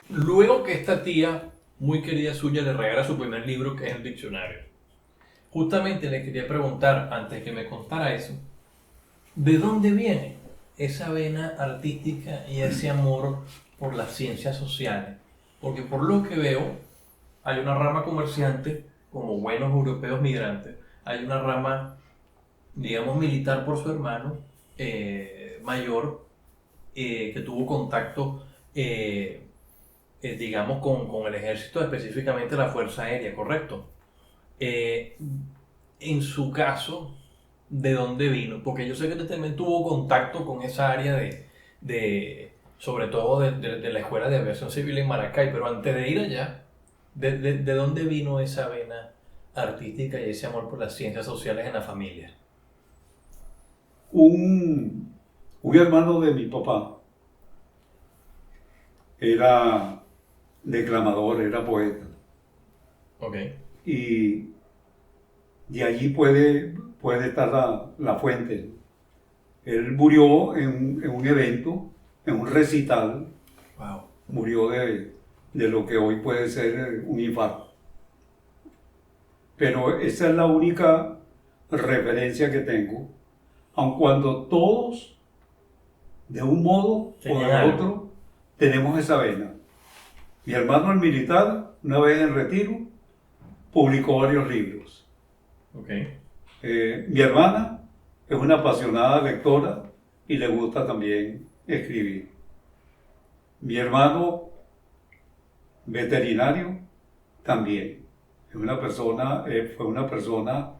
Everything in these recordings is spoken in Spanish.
Luego que esta tía, muy querida suya, le regala su primer libro, que es el diccionario, justamente le quería preguntar, antes que me contara eso, ¿de dónde viene esa vena artística y ese amor por las ciencias sociales? Porque por lo que veo, hay una rama comerciante, como buenos europeos migrantes, hay una rama, digamos, militar por su hermano mayor, que tuvo contacto, digamos, con el ejército, específicamente la Fuerza Aérea, ¿correcto? Eh, en su caso, ¿de dónde vino? Porque yo sé que usted también tuvo contacto con esa área sobre todo de la Escuela de Aviación Civil en Maracay, pero antes de ir allá, ¿de dónde vino esa vena artística y ese amor por las ciencias sociales en la familia? Un hermano de mi papá era declamador, era poeta. Ok, Y de allí puede estar la fuente. Él murió en un evento, en un recital, wow. murió de lo que hoy puede ser un infarto. Pero esa es la única referencia que tengo, aun cuando todos, de un modo o Tenían de algo. otro, tenemos esa vena. Mi hermano el militar, una vez en retiro, publicó varios libros. Ok, Mi hermana es una apasionada lectora y le gusta también escribir. Mi hermano veterinario también. Fue una persona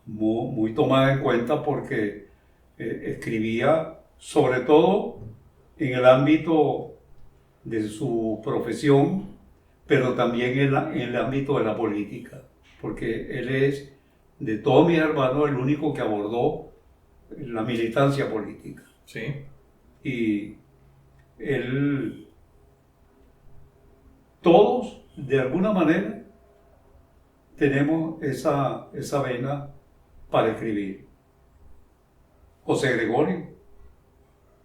muy tomada en cuenta porque escribía sobre todo en el ámbito de su profesión, pero también en el ámbito de la política, porque él es, de todos mis hermanos, el único que abordó la militancia política. sí. Y él, todos, de alguna manera, tenemos esa vena para escribir. José Gregorio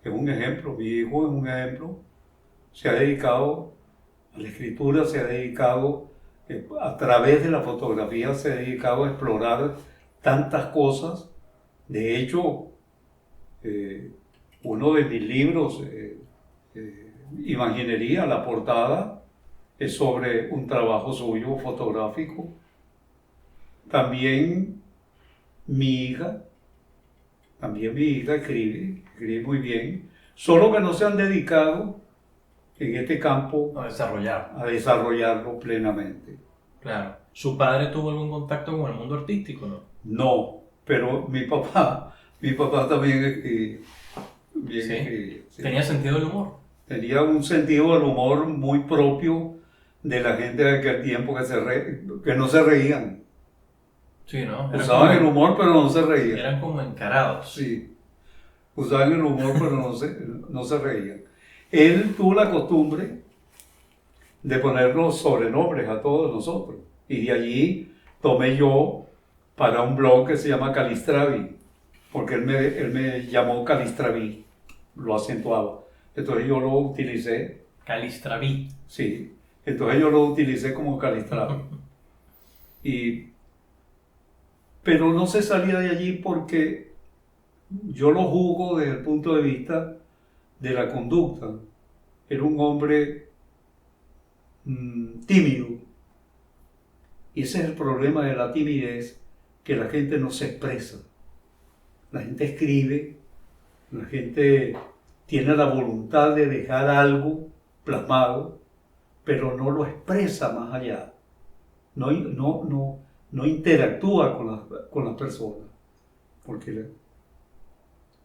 es un ejemplo, mi hijo es un ejemplo, se ha dedicado a la escritura, se ha dedicado, a través de la fotografía, se ha dedicado a explorar tantas cosas. De hecho, uno de mis libros, Imaginería, la portada, es sobre un trabajo suyo fotográfico. También mi hija, escribe muy bien, solo que no se han dedicado en este campo A desarrollar. a desarrollarlo plenamente. Claro. ¿Su padre tuvo algún contacto con el mundo artístico, no? No, pero mi papá también Sí. escribía. Sí. ¿Tenía sentido del humor? Tenía un sentido del humor muy propio de la gente de aquel tiempo que no se reían. Sí, ¿no? Usaban el humor, pero no se reían. Eran como encarados. Sí, usaban el humor, pero no se reían. Él tuvo la costumbre de ponernos sobrenombres a todos nosotros. Y de allí tomé yo para un blog que se llama Calistravi, porque él me llamó Calistravi, lo acentuaba. Entonces yo lo utilicé, Calistraví. sí, entonces yo lo utilicé como Calistravi. Pero no se salía de allí porque yo lo juzgo desde el punto de vista de la conducta. Era un hombre tímido. Y ese es el problema de la timidez, que la gente no se expresa. La gente escribe, la gente tiene la voluntad de dejar algo plasmado, pero no lo expresa más allá. No interactúa con las personas. Porque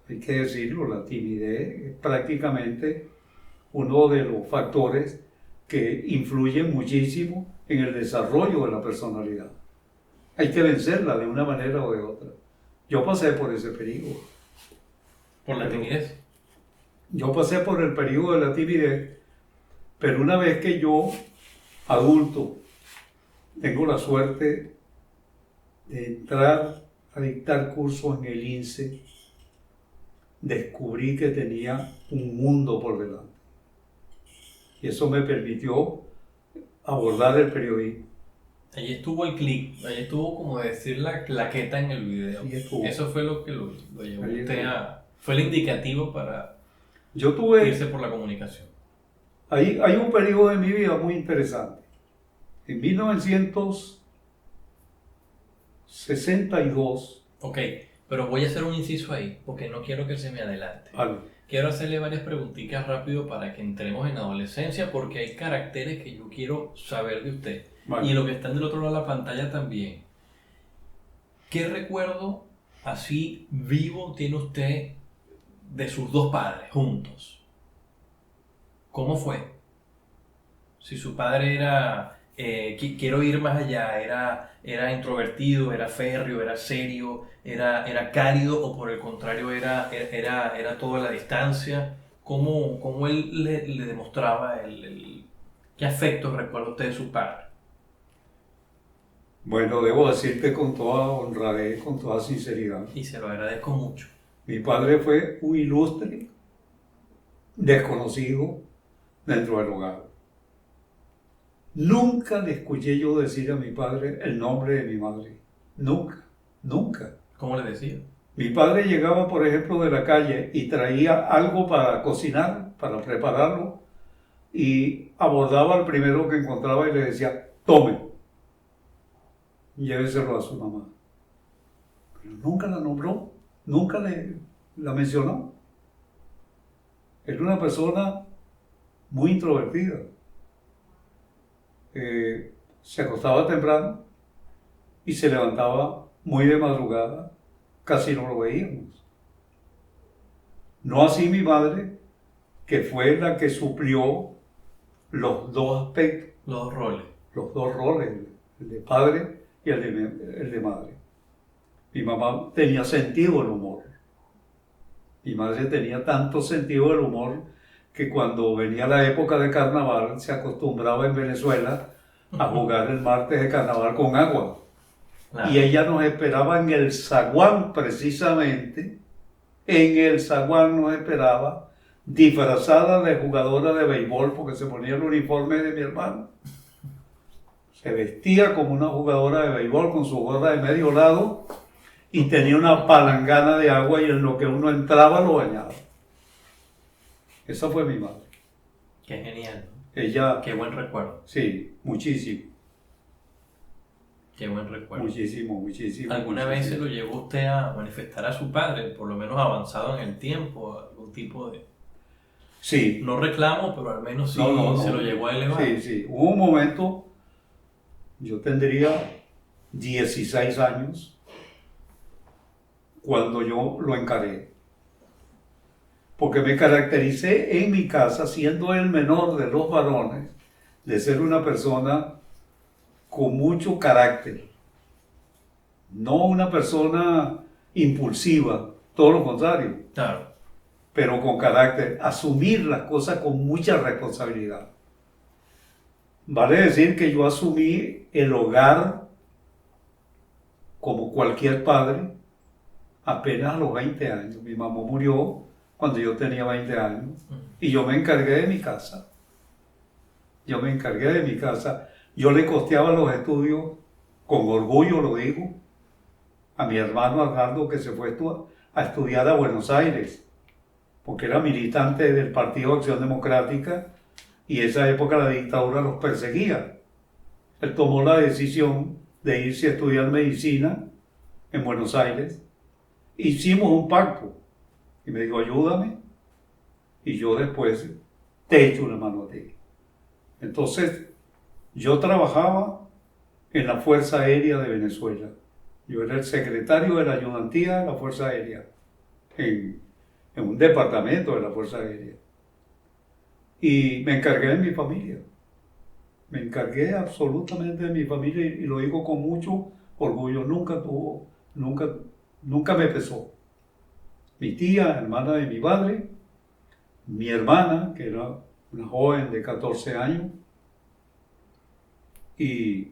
hay que decirlo, la timidez es prácticamente uno de los factores que influyen muchísimo en el desarrollo de la personalidad. hay que vencerla de una manera o de otra. Yo pasé por ese periodo. Por la timidez. Yo pasé por el periodo de la timidez, pero una vez que yo, adulto, tengo la suerte de entrar a dictar cursos en el INSE, descubrí que tenía un mundo por delante. Y eso me permitió abordar el periodismo. Ahí estuvo el clic, ahí estuvo como decir la claqueta en el video. Ahí estuvo. Eso fue lo que lo llevó Ahí usted estuvo. a... Fue el indicativo para Yo tuve, irse por la comunicación. hay un periodo de mi vida muy interesante. En 1962, Ok, pero voy a hacer un inciso ahí, porque no quiero que se me adelante. algo. Quiero hacerle varias preguntitas rápido para que entremos en adolescencia, porque hay caracteres que yo quiero saber de usted. Vale. Y lo que están del otro lado de la pantalla también. ¿Qué recuerdo así vivo tiene usted de sus dos padres juntos? ¿Cómo fue? Si su padre era, quiero ir más allá, era introvertido, era férreo, era serio, era cálido o por el contrario era toda la distancia. ¿Cómo él le demostraba qué afecto recuerda usted de su padre? Bueno, debo decirte con toda honradez, con toda sinceridad. Y se lo agradezco mucho. Mi padre fue un ilustre desconocido dentro del hogar. Nunca le escuché yo decir a mi padre el nombre de mi madre. Nunca, nunca. ¿Cómo le decía? Mi padre llegaba, por ejemplo, de la calle y traía algo para cocinar, para prepararlo, y abordaba al primero que encontraba y le decía, tome, lléveselo a su mamá. Pero nunca la nombró, nunca la mencionó. Era una persona muy introvertida. Se acostaba temprano y se levantaba muy de madrugada, casi no lo veíamos. No así mi madre, que fue la que suplió los dos aspectos, Los dos roles. los dos roles, el de padre y el de madre. Mi mamá tenía sentido del humor. Mi madre tenía tanto sentido del humor que cuando venía la época de carnaval se acostumbraba en Venezuela a jugar el martes de carnaval con agua. Claro. Y ella nos esperaba en el zaguán precisamente, en el zaguán nos esperaba, disfrazada de jugadora de béisbol porque se ponía el uniforme de mi hermano. Se vestía como una jugadora de béisbol con su gorra de medio lado y tenía una palangana de agua y en lo que uno entraba lo bañaba. Esa fue mi madre. Qué genial, ¿no? Ella, Qué buen recuerdo. sí, muchísimo, Qué buen recuerdo. muchísimo, muchísimo. ¿Alguna vez se muchísimo. lo llevó usted a manifestar a su padre, por lo menos avanzado en el tiempo, algún tipo de... Sí. No reclamo, pero al menos sí No. se lo llevó a elevar? Sí. Hubo un momento, yo tendría 16 años, cuando yo lo encaré. Porque me caractericé en mi casa, siendo el menor de los varones, de ser una persona con mucho carácter. No una persona impulsiva, todo lo contrario, Claro. pero con carácter. Asumir las cosas con mucha responsabilidad. Vale decir que yo asumí el hogar como cualquier padre apenas a los 20 años. Mi mamá murió cuando yo tenía 20 años y yo me encargué de mi casa. Yo le costeaba los estudios, con orgullo lo digo, a mi hermano Arnaldo, que se fue a estudiar a Buenos Aires, porque era militante del Partido Acción Democrática y en esa época la dictadura los perseguía. Él tomó la decisión de irse a estudiar medicina en Buenos Aires. Hicimos un pacto y me dijo, ayúdame y yo después te echo una mano a ti. Entonces, yo trabajaba en la Fuerza Aérea de Venezuela. Yo era el secretario de la ayudantía de la Fuerza Aérea, en un departamento de la Fuerza Aérea. Y me encargué de mi familia. Me encargué absolutamente de mi familia y lo digo con mucho orgullo nunca me pesó. Mi tía, hermana de mi padre, mi hermana, que era una joven de 14 años, y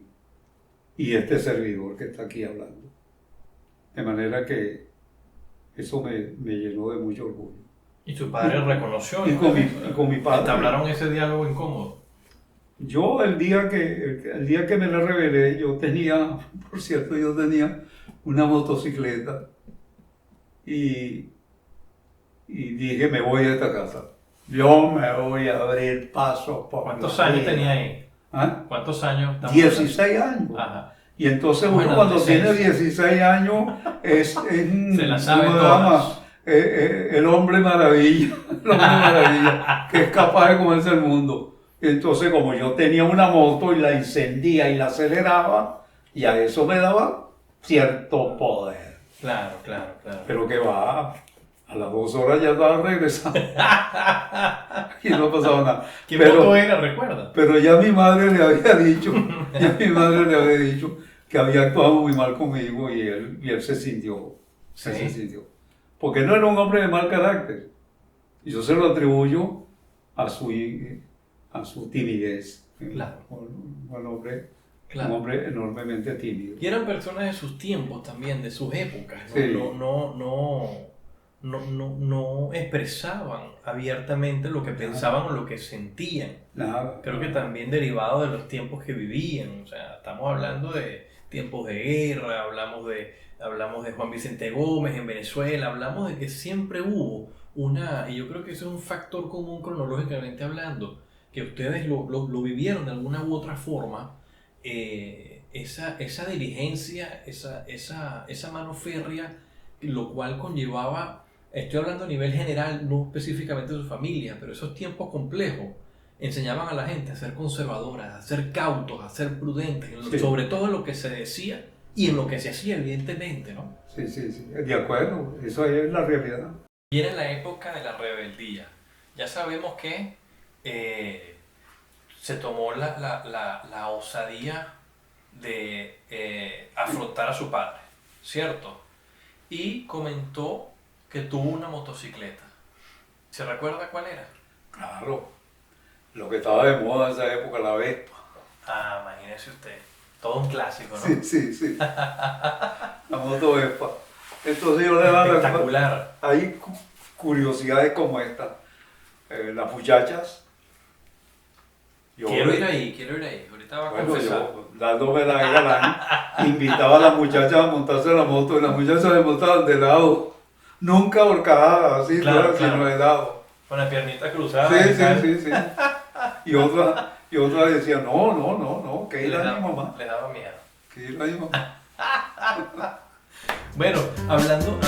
este servidor que está aquí hablando. De manera que eso me llenó de mucho orgullo. ¿Y tu padre reconoció? Y con mi padre. ¿Entablaron ese diálogo incómodo? Yo el día que me la revelé, yo tenía una motocicleta y dije, me voy a esta casa. Yo me voy a abrir paso por ¿Cuántos la años vida. tenía ahí? ¿Ah? ¿Cuántos años? 16 años. Ajá. Y entonces Bueno, uno cuando 16. tiene 16 años Se la sabe ¿cómo se todas. llama? El hombre maravilla, el hombre maravilla, que es capaz de comerse el mundo. Y entonces como yo tenía una moto y la encendía y la aceleraba, y a eso me daba cierto poder. Claro. Pero que va, a las 2 horas ya estaba regresando. Y no pasaba nada. ¿Qué Pero- moto era, recuerda? Pero ya mi madre le había dicho, que había actuado muy mal conmigo y él se sintió. Sí. Se sintió. Porque no era un hombre de mal carácter. Y yo se lo atribuyo a su timidez. Claro. Un Claro. hombre enormemente tímido. Y eran personas de sus tiempos también, de sus épocas. ¿no? Sí. No expresaban abiertamente lo que pensaban o lo que sentían. Nada. Creo que también derivado de los tiempos que vivían. O sea, estamos hablando de tiempos de guerra, hablamos de Juan Vicente Gómez en Venezuela, hablamos de que siempre hubo y yo creo que eso es un factor común cronológicamente hablando, que ustedes lo vivieron de alguna u otra forma, esa diligencia, esa mano férrea, lo cual conllevaba, estoy hablando a nivel general, no específicamente de su familia, pero esos tiempos complejos enseñaban a la gente a ser conservadora, a ser cautos, a ser prudentes, Sí. sobre todo en lo que se decía y en lo que se hacía, evidentemente, ¿no? Sí, de acuerdo, eso es la realidad. Y era en la época de la rebeldía. Ya sabemos que se tomó la osadía de afrontar a su padre, ¿cierto? Y comentó que tuvo una motocicleta. ¿Se recuerda cuál era? Claro, lo que estaba de moda en esa época, la Vespa. Ah, imagínese usted. Todo un clásico, ¿no? Sí. La moto Vespa. Entonces yo le daba Espectacular. hay curiosidades como esta. Las muchachas. Quiero ir ahí. Ahorita va a Bueno, confesar. yo dándome la galán, invitaba a las muchachas a montarse en la moto y las muchachas se montaban de lado. Nunca horcajadas, así, Claro, sino de lado. Con la piernita cruzada. Sí. Y otra decía, no, que ir a mi mamá. Le daba miedo. Que ir a mi mamá. Bueno, hablando